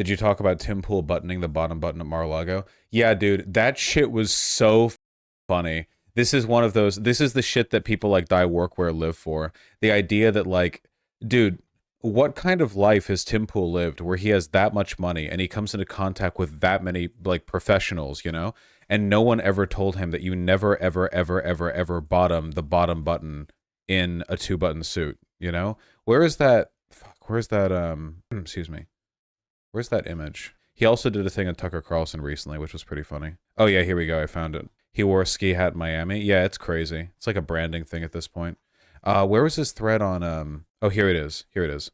Did you talk about Tim Pool buttoning the bottom button at Mar-a-Lago? Yeah, dude, that shit was so funny. This is one of those, this is the shit that people like dye workwear live for. The idea that like, dude, what kind of life has Tim Pool lived where he has that much money and he comes into contact with that many like professionals, you know? And no one ever told him that you never, ever, ever, ever, ever bottom the bottom button in a two-button suit, you know? Where is that, fuck, where's that, excuse me. Where's that image? He also did a thing on Tucker Carlson recently, which was pretty funny. Oh yeah, here we go. I found it. He wore a ski hat in Miami. Yeah, it's crazy. It's like a branding thing at this point. Where was his thread on, oh, here it is. Here it is.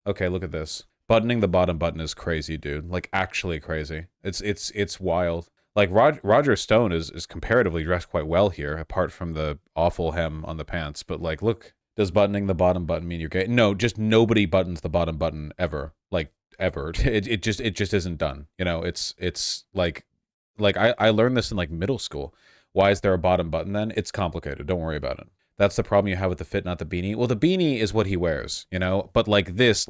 Okay, look at this. Buttoning the bottom button is crazy, dude. Like, actually crazy. It's wild. Like, Roger Stone is comparatively dressed quite well here, apart from the awful hem on the pants. But, like, look, does buttoning the bottom button mean you're gay? No, just nobody buttons the bottom button ever. Like, ever. It just isn't done. You know, it's like I learned this in, like, middle school. Why is there a bottom button then? It's complicated. Don't worry about it. That's the problem you have with the fit, not the beanie. Well, the beanie is what he wears, you know? But like this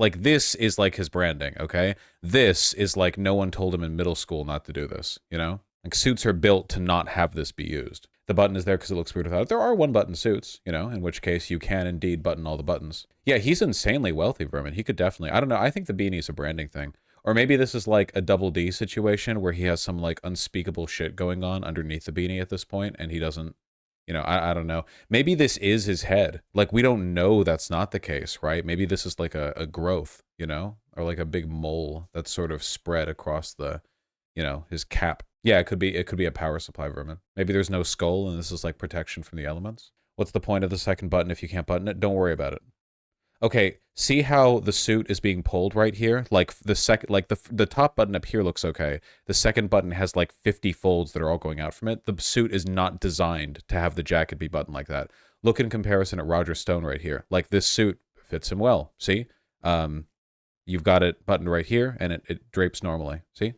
is like his branding, okay? This is like no one told him in middle school not to do this, you know? Like suits are built to not have this be used. The button is there because it looks weird without it. There are one-button suits, you know, in which case you can indeed button all the buttons. Yeah, he's insanely wealthy, Vermin. He could definitely, I don't know, I think the beanie's a branding thing. Or maybe this is like a Double D situation where he has some like unspeakable shit going on underneath the beanie at this point and he doesn't, you know, I don't know. Maybe this is his head. Like, we don't know that's not the case, right? Maybe this is like a growth, you know? Or like a big mole that's sort of spread across the, you know, his cap. Yeah, it could be a power supply, Vermin. Maybe there's no skull and this is like protection from the elements. What's the point of the second button if you can't button it? Don't worry about it. Okay, see how the suit is being pulled right here? Like the second, like the top button up here looks okay. The second button has like 50 folds that are all going out from it. The suit is not designed to have the jacket be buttoned like that. Look in comparison at Roger Stone right here. Like this suit fits him well. See? You've got it buttoned right here and it drapes normally. See?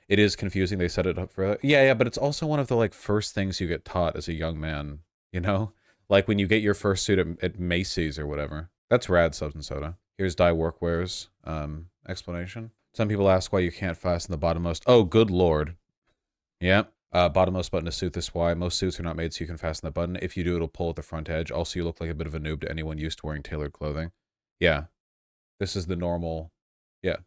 It is confusing. They set it up for, yeah, but it's also one of the like first things you get taught as a young man, you know? Like when you get your first suit at Macy's or whatever. That's rad, Subs and Soda. Here's Dye Workwear's explanation. Some people ask why you can't fasten the bottommost. Oh, good lord. Yep. Bottommost button to suit this why. Most suits are not made so you can fasten the button. If you do, it'll pull at the front edge. Also, you look like a bit of a noob to anyone used to wearing tailored clothing. Yeah. This is the normal. Yeah.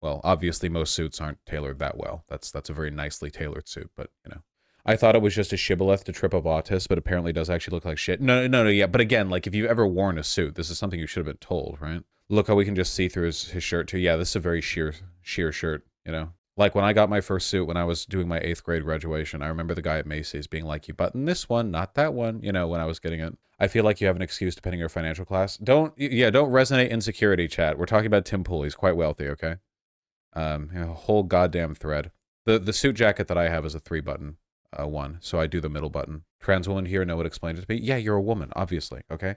Well, obviously, most suits aren't tailored that well. That's a very nicely tailored suit, but, you know. I thought it was just a shibboleth to trip up autists, but apparently does actually look like shit. No, yeah. But again, like, if you've ever worn a suit, this is something you should have been told, right? Look how we can just see through his shirt, too. Yeah, this is a very sheer shirt, you know? Like, when I got my first suit, when I was doing my 8th grade graduation, I remember the guy at Macy's being like, you button this one, not that one, you know, when I was getting it. I feel like you have an excuse depending on your financial class. Don't resonate insecurity, chat. We're talking about Tim Pool. He's quite wealthy, okay? You know, a whole goddamn thread. The suit jacket that I have is a 3-button. One, so I do the middle button. Trans woman here, no one explained it to me. Yeah, you're a woman, obviously, okay?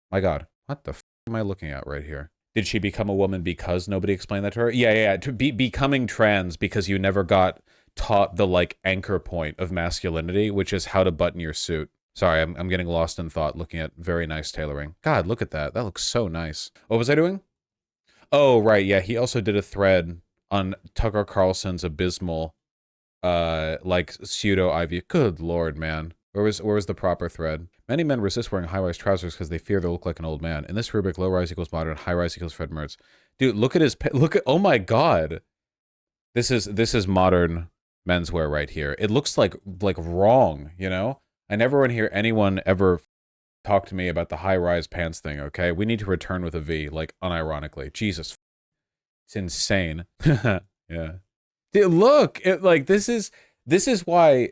My god, what the f am I looking at right here? Did she become a woman because nobody explained that to her? Yeah, to becoming trans because you never got taught the, like, anchor point of masculinity, which is how to button your suit. Sorry, I'm getting lost in thought looking at very nice tailoring. God, look at that. That looks so nice. What was I doing? Oh, right, yeah, he also did a thread on Tucker Carlson's abysmal like pseudo Ivy. Good lord, man. Where was the proper thread? Many men resist wearing high-rise trousers because they fear they'll look like an old man. In this rubric, low-rise equals modern, high-rise equals Fred Mertz. Dude, look at oh my god. This is modern menswear right here. It looks like wrong, you know? I never want to hear anyone ever talk to me about the high-rise pants thing, okay? We need to return with a V, like, unironically. Jesus. It's insane. Yeah. Dude, look, this is why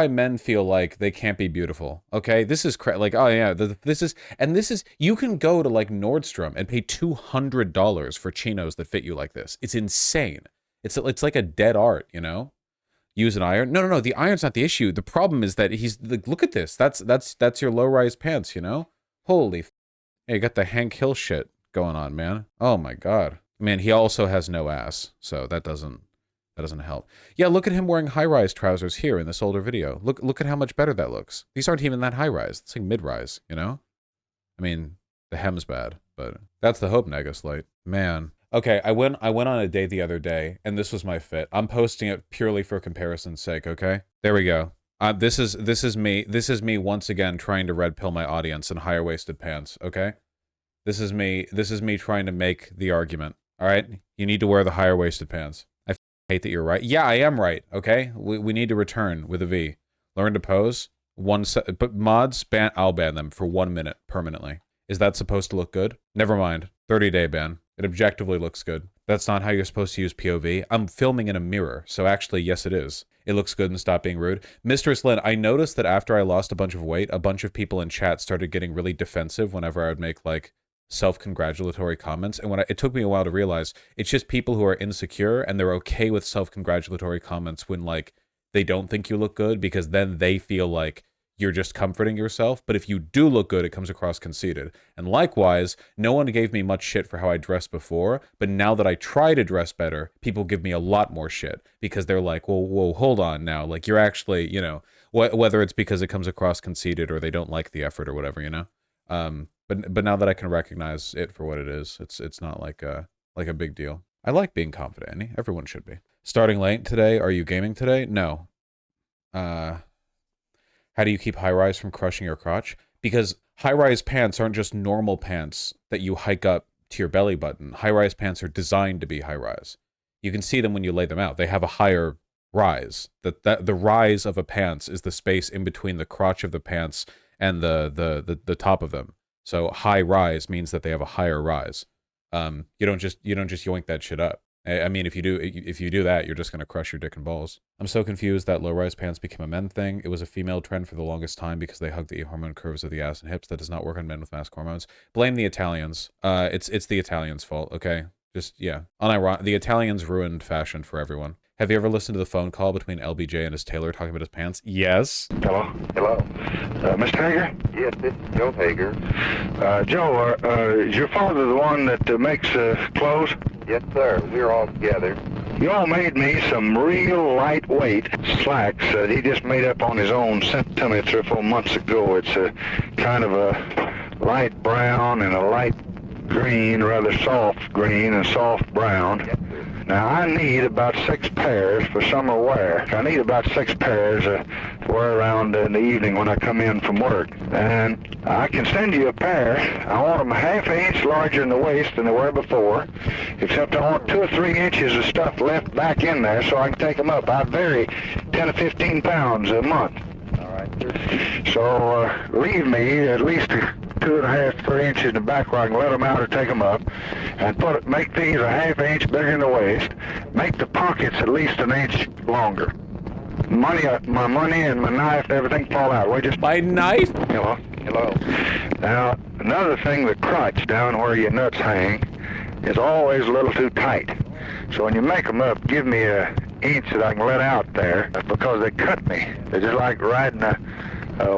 men feel like they can't be beautiful. Okay, this is like, oh yeah, this is you can go to like Nordstrom and pay $200 for chinos that fit you like this. It's insane. It's like a dead art, you know. Use an iron. No. The iron's not the issue. The problem is that he's like, look at this. That's your low-rise pants, you know. Holy, yeah, you got the Hank Hill shit going on, man. Oh my god. Man, he also has no ass, so that doesn't help. Yeah, look at him wearing high-rise trousers here in this older video. Look at how much better that looks. These aren't even that high-rise. It's like mid-rise, you know? I mean, the hem's bad, but that's the hope, Negaslight. Man. Okay, I went on a date the other day, and this was my fit. I'm posting it purely for comparison's sake, okay? There we go. This is me once again trying to red pill my audience in higher waisted pants, okay? This is me trying to make the argument. All right? You need to wear the higher waisted pants. I hate that you're right. Yeah, I am right, okay? We need to return with a V. Learn to pose. But mods I'll ban them for 1 minute permanently. Is that supposed to look good? Never mind. 30-day ban. It objectively looks good. That's not how you're supposed to use POV. I'm filming in a mirror, so actually, yes, it is. It looks good and stop being rude. Mistress Lynn, I noticed that after I lost a bunch of weight, a bunch of people in chat started getting really defensive whenever I would make, like, self-congratulatory comments. And it took me a while to realize it's just people who are insecure and they're okay with self-congratulatory comments when, like, they don't think you look good because then they feel like you're just comforting yourself. But if you do look good, it comes across conceited. And likewise, no one gave me much shit for how I dressed before, but now that I try to dress better, people give me a lot more shit because they're like, well, whoa, hold on now. Like, you're actually, whether it's because it comes across conceited or they don't like the effort or whatever, But now that I can recognize it for what it is, it's not like a big deal. I like being confident, Annie. Everyone should be. Starting late today. Are you gaming today? No. How do you keep high-rise from crushing your crotch? Because high-rise pants aren't just normal pants that you hike up to your belly button. High-rise pants are designed to be high-rise. You can see them when you lay them out. They have a higher rise. The rise of a pants is the space in between the crotch of the pants and the top of them. So high rise means that they have a higher rise. You don't just yoink that shit up. I mean, if you do that, you're just gonna crush your dick and balls. I'm so confused that low-rise pants became a men thing. It was a female trend for the longest time because they hug the hormone curves of the ass and hips. That does not work on men with mask hormones. Blame the Italians. It's the Italians' fault. Okay, just yeah. The Italians ruined fashion for everyone. Have you ever listened to the phone call between LBJ and his tailor talking about his pants? Yes. Hello? Hello. Mr. Hager? Yes, this is Joe Hager. Joe, is your father the one that makes clothes? Yes, sir. We're all together. You all made me some real lightweight slacks that he just made up on his own, sent to me 3 or 4 months ago. It's a kind of a light brown and a light green, rather soft green and soft brown. Yes, sir. Now, I need about 6 pairs for summer wear. I need about 6 pairs to wear around in the evening when I come in from work. And I can send you a pair. I want them ½ inch larger in the waist than they were before, except I want 2 or 3 inches of stuff left back in there so I can take them up. I vary 10 to 15 pounds a month. All right, sir. So leave me at least 2.5, 3 inches in the back where I can let them out or take them up, and make these ½ inch bigger in the waist. Make the pockets at least 1 inch longer. My money and my knife, everything fall out. We just My knife? Hello. Hello. Now another thing, the crotch down where your nuts hang is always a little too tight. So when you make them up, give me 1 inch that I can let out there because they cut me. They're just like riding a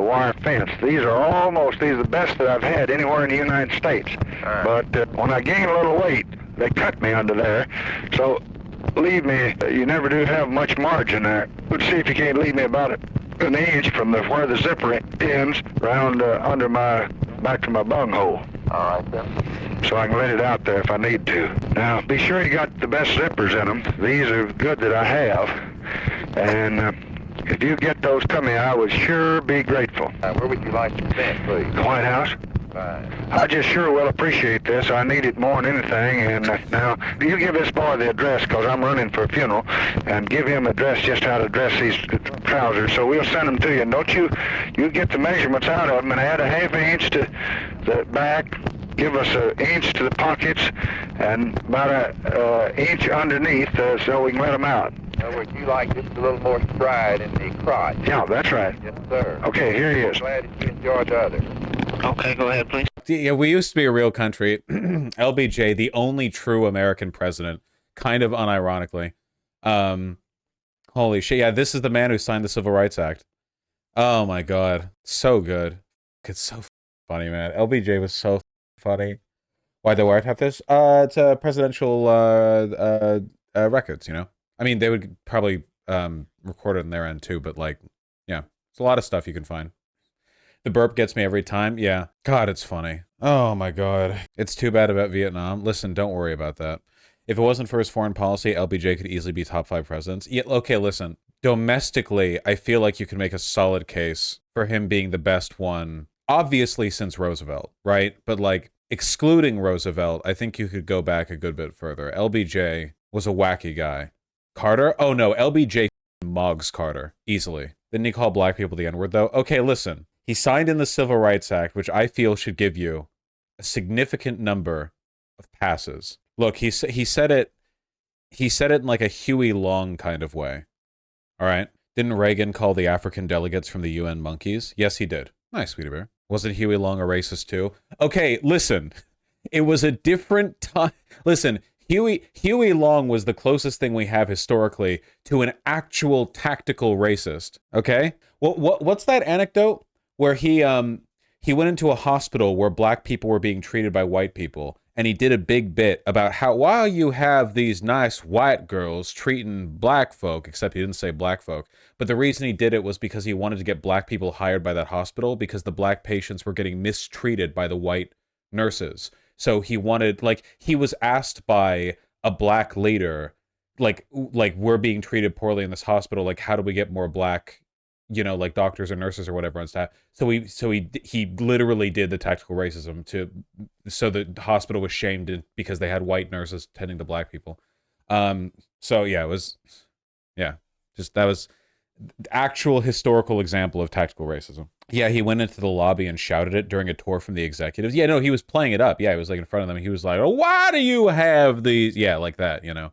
wire fence. These are the best that I've had anywhere in the United States. Right. But when I gain a little weight, they cut me under there. So leave me, you never do have much margin there. Let's see if you can't leave me about 1 inch from where the zipper ends round under back to my bunghole. All right, then. So I can let it out there if I need to. Now, be sure you got the best zippers in them. These are good that I have. And if you get those to me, I would sure be grateful. Where would you like to send, please? The White House? Fine. I just sure will appreciate this. I need it more than anything. And now, you give this boy the address because I'm running for a funeral, and give him address just how to dress these trousers. So we'll send them to you. And don't you get the measurements out of them and add ½ inch to the back. Give us 1 inch to the pockets and about 1 inch underneath so we can let them out. In other words, you like just a little more stride in the crotch. Yeah, that's right. Yes, sir. Okay, here he is. Glad that you enjoyed the other. Okay, go ahead, please. Yeah, we used to be a real country. LBJ, the only true American president, kind of unironically. Holy shit. Yeah, this is the man who signed the Civil Rights Act. Oh my God. So good. It's so funny, man. LBJ was so funny. Why the White have this? It's a presidential records, I mean, they would probably record it on their end too, but like, yeah, it's a lot of stuff you can find. The burp gets me every time. Yeah. God, it's funny. Oh my God. It's too bad about Vietnam. Listen, don't worry about that. If it wasn't for his foreign policy, LBJ could easily be top 5 presidents. Yeah, okay, listen. Domestically, I feel like you can make a solid case for him being the best one, obviously since Roosevelt, right? But like excluding Roosevelt, I think you could go back a good bit further. LBJ was a wacky guy. Carter? Oh no, LBJ mugs Carter easily. Didn't he call black people the N-word though? Okay, listen. He signed in the Civil Rights Act, which I feel should give you a significant number of passes. Look, he said it in like a Huey Long kind of way. All right. Didn't Reagan call the African delegates from the UN monkeys? Yes, he did. Nice, Sweetie Bear. Wasn't Huey Long a racist too? Okay, listen. It was a different time. Listen, Huey Long was the closest thing we have historically to an actual tactical racist. Okay? What's that anecdote where he went into a hospital where black people were being treated by white people, and he did a big bit about how while you have these nice white girls treating black folk, except he didn't say black folk, but the reason he did it was because he wanted to get black people hired by that hospital because the black patients were getting mistreated by the white nurses. So he wanted, like, he was asked by a black leader, like we're being treated poorly in this hospital, like how do we get more black, you know, like doctors or nurses or whatever on staff. So he literally did the tactical racism so the hospital was shamed because they had white nurses tending to black people. So yeah, it was, yeah, just that was the actual historical example of tactical racism. Yeah, he went into the lobby and shouted it during a tour from the executives. Yeah, no, he was playing it up. Yeah, he was like in front of them. He was like, "Oh, why do you have these?" Yeah, like that, you know.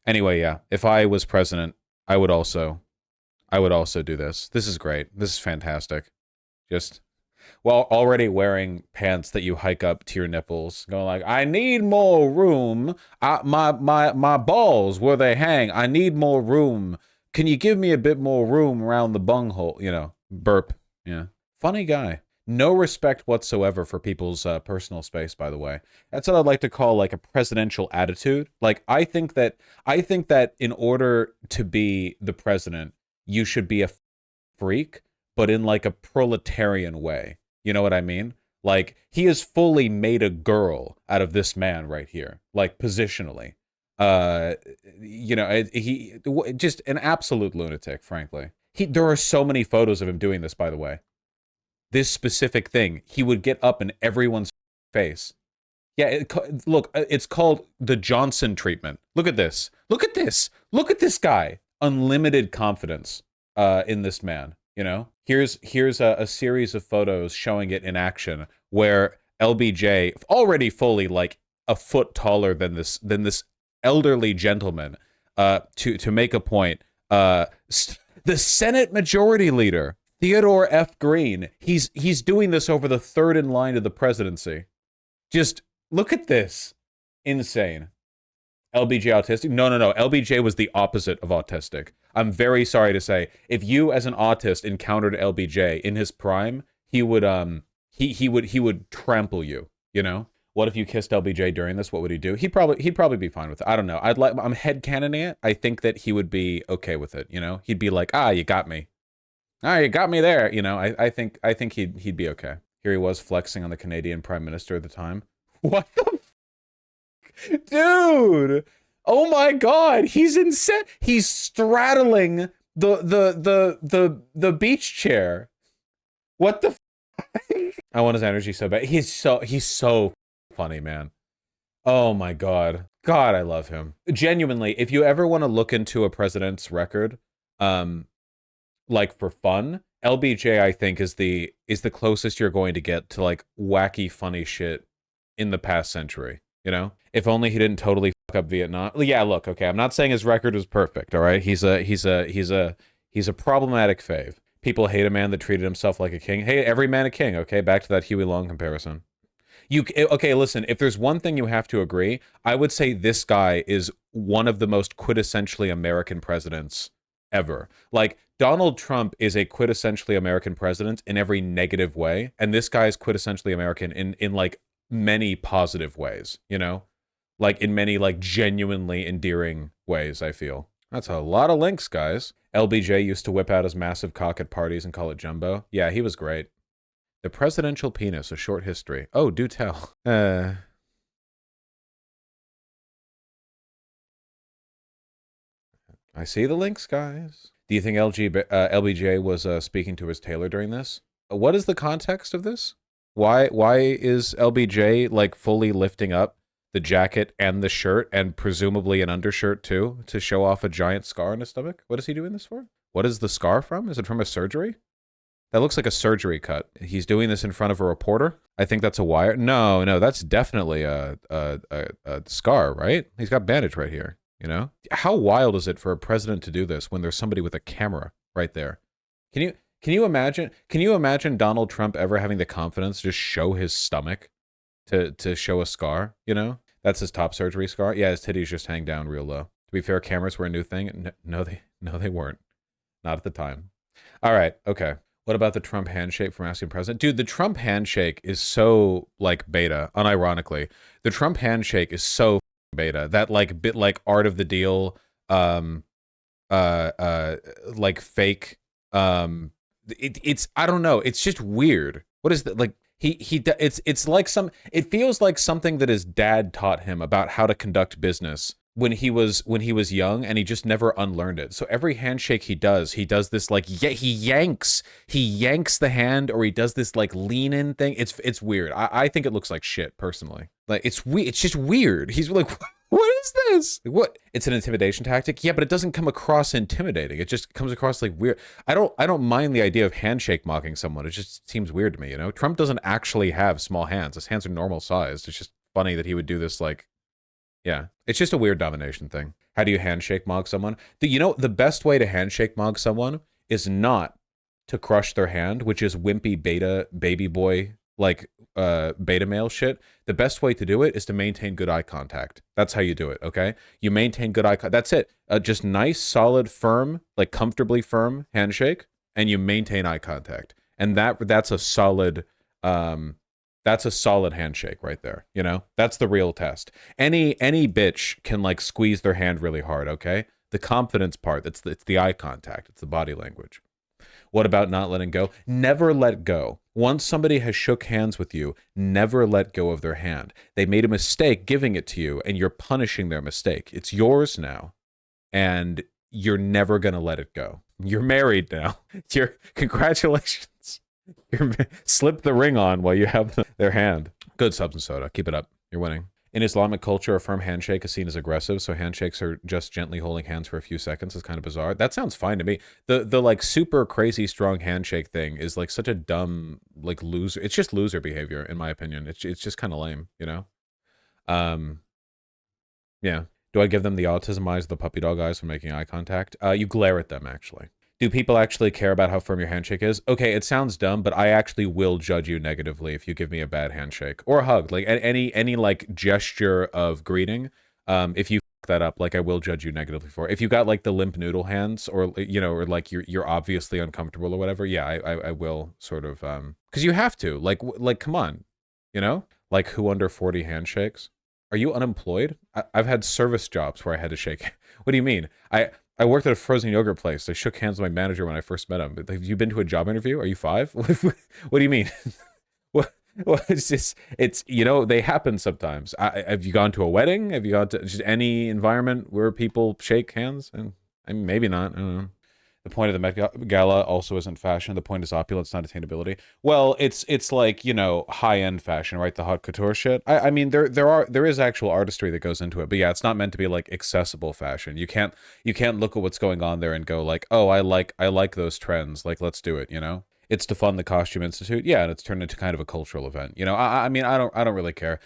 Anyway, yeah, if I was president, I would also do this. This is great. This is fantastic. Just, well, already wearing pants that you hike up to your nipples, going like, I need more room. My balls, where they hang, I need more room. Can you give me a bit more room around the bunghole? You know, burp. Yeah. Funny guy. No respect whatsoever for people's personal space, by the way. That's what I'd like to call like a presidential attitude. Like, I think that in order to be the president, you should be a freak, but in like a proletarian way. You know what I mean? Like, he has fully made a girl out of this man right here, like positionally. You know, he just an absolute lunatic, frankly. There are so many photos of him doing this, by the way. This specific thing, he would get up in everyone's face. Yeah, look, it's called the Johnson treatment. Look at this. Look at this. Look at this guy. Unlimited confidence in this man, you know? Here's a series of photos showing it in action where LBJ, already fully like a foot taller than this elderly gentleman, to make a point, the Senate Majority Leader, Theodore F. Green, he's doing this over the third in line to the presidency. Just look at this. Insane. LBJ autistic? No. LBJ was the opposite of autistic. I'm very sorry to say, if you as an autist encountered LBJ in his prime, he would he would trample you, you know? What if you kissed LBJ during this? What would he do? He'd probably be fine with it. I don't know. I'm headcanoning it. I think that he would be okay with it, you know? He'd be like, "Ah, you got me. Ah, you got me there," you know? I think he'd be okay. Here he was flexing on the Canadian Prime Minister at the time. What the dude? Oh my god, he's insane. He's straddling the beach chair. What the I want his energy so bad. He's so funny, man. Oh my god. God, I love him. Genuinely, if you ever want to look into a president's record, like for fun, LBJ I think is the closest you're going to get to like wacky funny shit in the past century, you know? If only he didn't totally fuck up Vietnam. Yeah, look, okay, I'm not saying his record was perfect, all right? He's a problematic fave. People hate a man that treated himself like a king. Hey, every man a king, okay? Back to that Huey Long comparison. Okay, listen, if there's one thing you have to agree, I would say this guy is one of the most quintessentially American presidents ever. Like, Donald Trump is a quintessentially American president in every negative way, and this guy is quintessentially American in like many positive ways, you know? Like in many like genuinely endearing ways, I feel. That's a lot of links, guys. LBJ used to whip out his massive cock at parties and call it jumbo. Yeah, he was great. The presidential penis, a short history. Oh, do tell. I see the links, guys. Do you think LBJ was speaking to his tailor during this? What is the context of this? Why is LBJ like fully lifting up the jacket and the shirt and presumably an undershirt too to show off a giant scar on his stomach? What is he doing this for? What is the scar from? Is it from a surgery? That looks like a surgery cut. He's doing this in front of a reporter. I think that's a wire. No, that's definitely a scar, right? He's got bandage right here. You know, how wild is it for a president to do this when there's somebody with a camera right there? Can you imagine? Can you imagine Donald Trump ever having the confidence to just show his stomach to show a scar? You know, that's his top surgery scar. Yeah, his titties just hang down real low. To be fair, cameras were a new thing. No, they weren't. Not at the time. All right, okay. What about the Trump handshake from asking president? Dude, the Trump handshake is so like beta, unironically. The Trump handshake is so beta. That like bit like art of the deal, like fake, it's I don't know. It's just weird. What is that? Like it's like it feels like something that his dad taught him about how to conduct business when he was young, and he just never unlearned it. So every handshake he does this like he yanks the hand, or he does this like lean in thing. It's weird. I think it looks like shit personally. Like it's just weird. He's like, what is this? What? It's an intimidation tactic. Yeah, but it doesn't come across intimidating. It just comes across like weird. I don't mind the idea of handshake mocking someone. It just seems weird to me, you know? Trump doesn't actually have small hands. His hands are normal sized. It's just funny that he would do this like, yeah, it's just a weird domination thing. How do you handshake mog someone? The best way to handshake mog someone is not to crush their hand, which is wimpy beta baby boy like beta male shit. The best way to do it is to maintain good eye contact. That's how you do it, okay? You maintain good eye contact. That's it. Just nice, solid, firm, like comfortably firm handshake, and you maintain eye contact. And that's a solid handshake right there, you know? That's the real test. Any bitch can like squeeze their hand really hard, okay? The confidence part, it's the eye contact, it's the body language. What about not letting go? Never let go. Once somebody has shook hands with you, never let go of their hand. They made a mistake giving it to you, and you're punishing their mistake. It's yours now, and you're never going to let it go. You're married now. Congratulations. Slip the ring on while you have their hand. Good substance soda. Keep it up. You're winning. In Islamic culture, a firm handshake is seen as aggressive, so handshakes are just gently holding hands for a few seconds. Is kind of bizarre. That sounds fine to me. The like super crazy strong handshake thing is like such a dumb like loser. It's just loser behavior in my opinion. It's just kind of lame, you know. Yeah. Do I give them the autism eyes, the puppy dog eyes for making eye contact? You glare at them actually. Do people actually care about how firm your handshake is? Okay, it sounds dumb, but I actually will judge you negatively if you give me a bad handshake or a hug. Like any like gesture of greeting, if you f that up, like I will judge you negatively for it. If you got like the limp noodle hands, or you know, or like you're obviously uncomfortable or whatever, yeah, I will sort of because you have to like come on, you know, like who under 40 handshakes? Are you unemployed? I've had service jobs where I had to shake. What do you mean? I worked at a frozen yogurt place. I shook hands with my manager when I first met him. Have you been to a job interview? Are you 5? What do you mean? What it's just, it's, you know, they happen sometimes. Have you gone to a wedding? Have you gone to just any environment where people shake hands? And I mean, maybe not. I don't know. The point of the Met Gala also isn't fashion. The point is opulence, not attainability. Well, it's like, you know, high-end fashion, right? The haute couture shit. I mean, there is actual artistry that goes into it, but yeah, it's not meant to be like accessible fashion. You can't look at what's going on there and go like, oh, I like those trends. Like, let's do it. You know, it's to fund the Costume Institute. Yeah, and it's turned into kind of a cultural event. You know, I mean, I don't really care.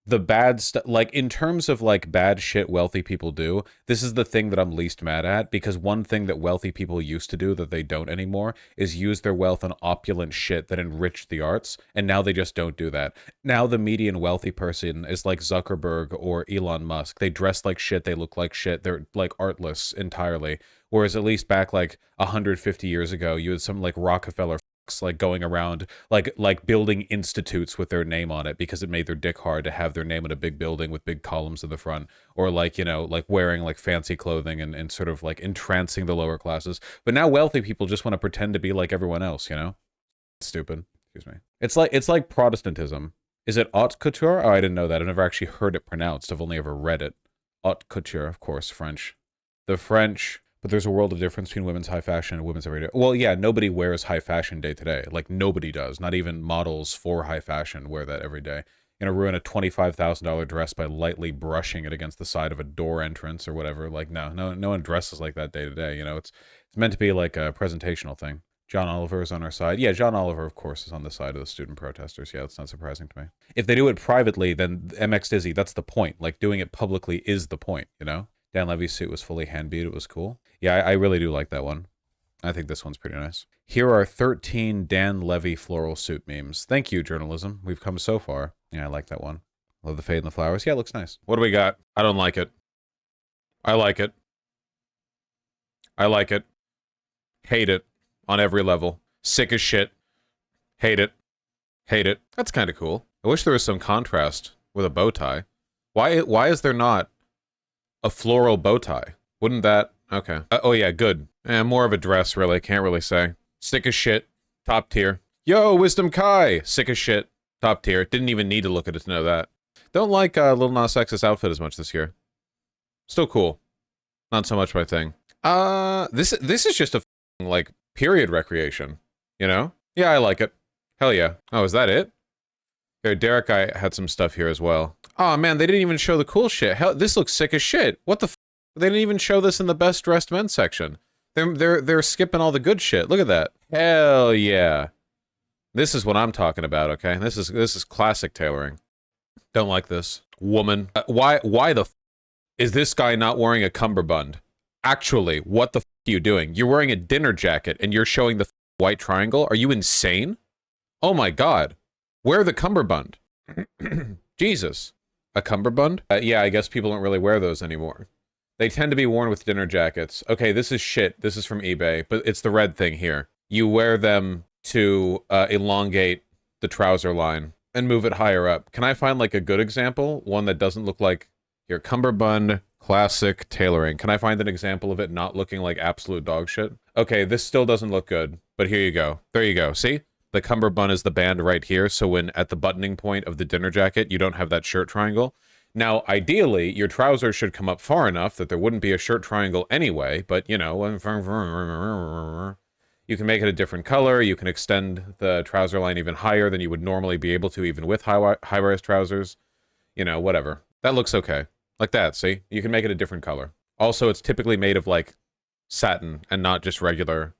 The bad stuff, like in terms of like bad shit wealthy people do, this is the thing that I'm least mad at, because one thing that wealthy people used to do that they don't anymore is use their wealth on opulent shit that enriched the arts, and now they just don't do that. Now the median wealthy person is like Zuckerberg or Elon Musk. They dress like shit, they look like shit, they're like artless entirely. Whereas at least back like 150 years ago, you had some like Rockefeller like going around like building institutes with their name on it because it made their dick hard to have their name in a big building with big columns in the front, or like, you know, like wearing like fancy clothing and sort of like entrancing the lower classes. But now wealthy people just want to pretend to be like everyone else, you know? It's stupid. Excuse me. It's like Protestantism. Is it haute couture? Oh, I didn't know that. I've never actually heard it pronounced. I've only ever read it. Haute couture, of course, French. The French, but there's a world of difference between women's high fashion and women's everyday. Well, yeah, nobody wears high fashion day to day. Like, nobody does. Not even models for high fashion wear that every day. You're gonna ruin a $25,000 dress by lightly brushing it against the side of a door entrance or whatever. Like, no one dresses like that day to day. You know, it's meant to be like a presentational thing. John Oliver is on our side. Yeah, John Oliver, of course, is on the side of the student protesters. Yeah, that's not surprising to me. If they do it privately, then MX Dizzy, that's the point. Like, doing it publicly is the point, you know? Dan Levy's suit was fully hand-beat. It was cool. Yeah, I really do like that one. I think this one's pretty nice. Here are 13 Dan Levy floral suit memes. Thank you, journalism. We've come so far. Yeah, I like that one. Love the fade and the flowers. Yeah, it looks nice. What do we got? I don't like it. I like it. I like it. Hate it. On every level. Sick as shit. Hate it. Hate it. That's kind of cool. I wish there was some contrast with a bow tie. Why is there not a floral bow tie? Wouldn't that... Okay. Oh yeah, good. More of a dress, really. Can't really say. Sick as shit. Top tier. Yo, Wisdom Kai! Sick as shit. Top tier. Didn't even need to look at it to know that. Don't like Lil Nas X's outfit as much this year. Still cool. Not so much my thing. This is just a like period recreation, you know? Yeah, I like it. Hell yeah. Oh, is that it? Here, Derek, I had some stuff here as well. Oh man, they didn't even show the cool shit. Hell, this looks sick as shit. What the f? They didn't even show this in the best dressed men section. They're skipping all the good shit. Look at that. Hell yeah. This is what I'm talking about, okay? This is classic tailoring. Don't like this. Woman. Why the f is this guy not wearing a cummerbund? Actually, what the f are you doing? You're wearing a dinner jacket and you're showing the white triangle? Are you insane? Oh my god. Wear the cummerbund. Jesus. A cummerbund? Yeah, I guess people don't really wear those anymore. They tend to be worn with dinner jackets. Okay, this is shit. This is from eBay, but it's the red thing here. You wear them to elongate the trouser line and move it higher up. Can I find like a good example? One that doesn't look like your cummerbund classic tailoring. Can I find an example of it not looking like absolute dog shit? Okay, this still doesn't look good, but here you go. There you go. See? The cummerbund is the band right here, so when at the buttoning point of the dinner jacket, you don't have that shirt triangle. Now, ideally, your trousers should come up far enough that there wouldn't be a shirt triangle anyway, but, you know, you can make it a different color, you can extend the trouser line even higher than you would normally be able to, even with high-rise trousers. You know, whatever. That looks okay. Like that, see? You can make it a different color. Also, it's typically made of, like, satin and not just regular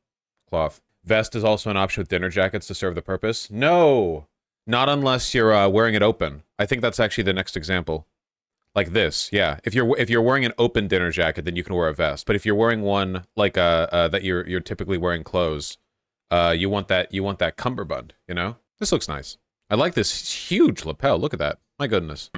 cloth. Vest is also an option with dinner jackets to serve the purpose. No! Not unless you're wearing it open. I think that's actually the next example. Like this, yeah. If you're wearing an open dinner jacket, then you can wear a vest. But if you're wearing one like that you're typically wearing clothes, you want that cummerbund, you know? This looks nice. I like this huge lapel. Look at that. My goodness.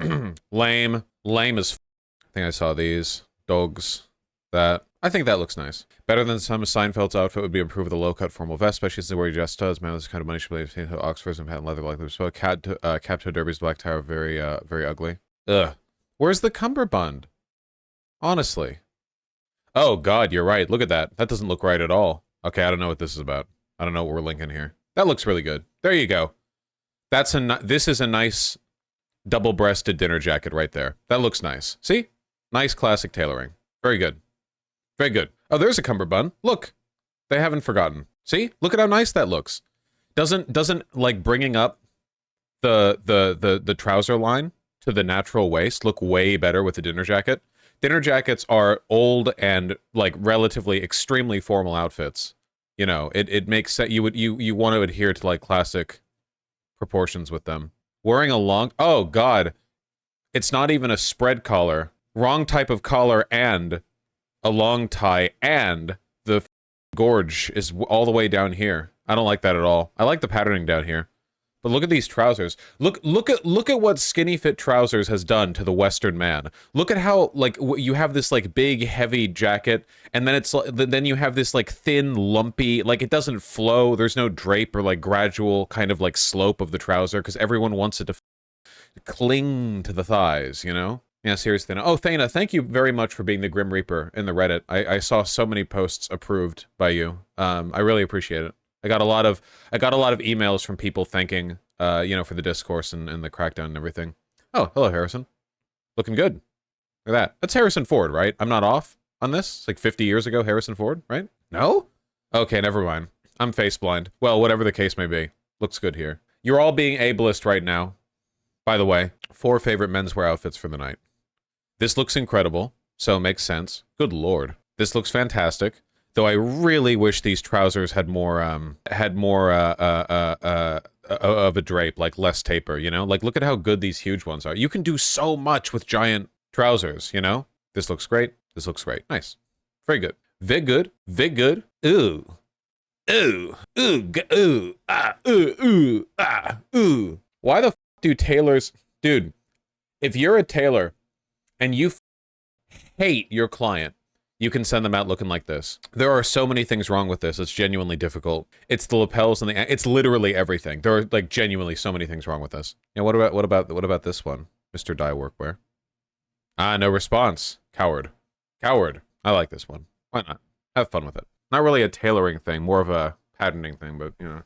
Lame as f. I think I saw these. Dogs. That. I think that looks nice. Better than some Seinfeld's outfit would be improved with a low-cut formal vest, especially since where he just does. Man, this kind of money should be paid to Oxfords and patent leather like this. So cap-toe derbies, black tie are very ugly. Ugh. Where's the cummerbund? Honestly. Oh god, you're right. Look at that. That doesn't look right at all. Okay, I don't know what this is about. I don't know what we're linking here. That looks really good. There you go. This is a nice double-breasted dinner jacket right there. That looks nice. See? Nice classic tailoring. Very good. Very good. Oh, there's a cummerbund. Look. They haven't forgotten. See? Look at how nice that looks. Doesn't like bringing up the trouser line to the natural waist look way better with the dinner jacket. Dinner jackets are old and like relatively extremely formal outfits. You know, it makes sense. You want to adhere to like classic proportions with them. Wearing a long, oh god, it's not even a spread collar. Wrong type of collar and a long tie, and the gorge is all the way down here. I don't like that at all. I like the patterning down here. But look at these trousers. Look at what skinny fit trousers has done to the Western man. Look at how like you have this like big heavy jacket, and then you have this like thin lumpy, like it doesn't flow. There's no drape or like gradual kind of like slope of the trouser because everyone wants it to cling to the thighs, you know? Yeah, seriously. Oh, Thana, thank you very much for being the Grim Reaper in the Reddit. I saw so many posts approved by you. I really appreciate it. I got a lot of emails from people thanking, you know, for the discourse and the crackdown and everything. Oh, hello, Harrison. Looking good. Look at that. That's Harrison Ford, right? I'm not off? on this? It's like 50 years ago, Harrison Ford, right? No? Okay, never mind. I'm face blind. Well, whatever the case may be. Looks good here. You're all being ableist right now. By the way, 4 favorite menswear outfits for the night. This looks incredible, so it makes sense. Good lord. This looks fantastic. Though I really wish these trousers had more of a drape, like less taper, you know? Like, look at how good these huge ones are. You can do so much with giant trousers, you know? This looks great. This looks great. Nice. Very good. Vig good. Vig good. Ooh. Ooh. Ooh. Ooh. Ah. Ooh. Ooh. Ah. Ooh. Why the f do tailors... Dude, if you're a tailor and you hate your client, you can send them out looking like this. There are so many things wrong with this. It's genuinely difficult. It's the lapels and it's literally everything. There are like genuinely so many things wrong with this. Yeah, what about this one, Mr. Dye Workwear? Ah, no response. Coward. Coward. I like this one. Why not? Have fun with it. Not really a tailoring thing, more of a patterning thing, but you know.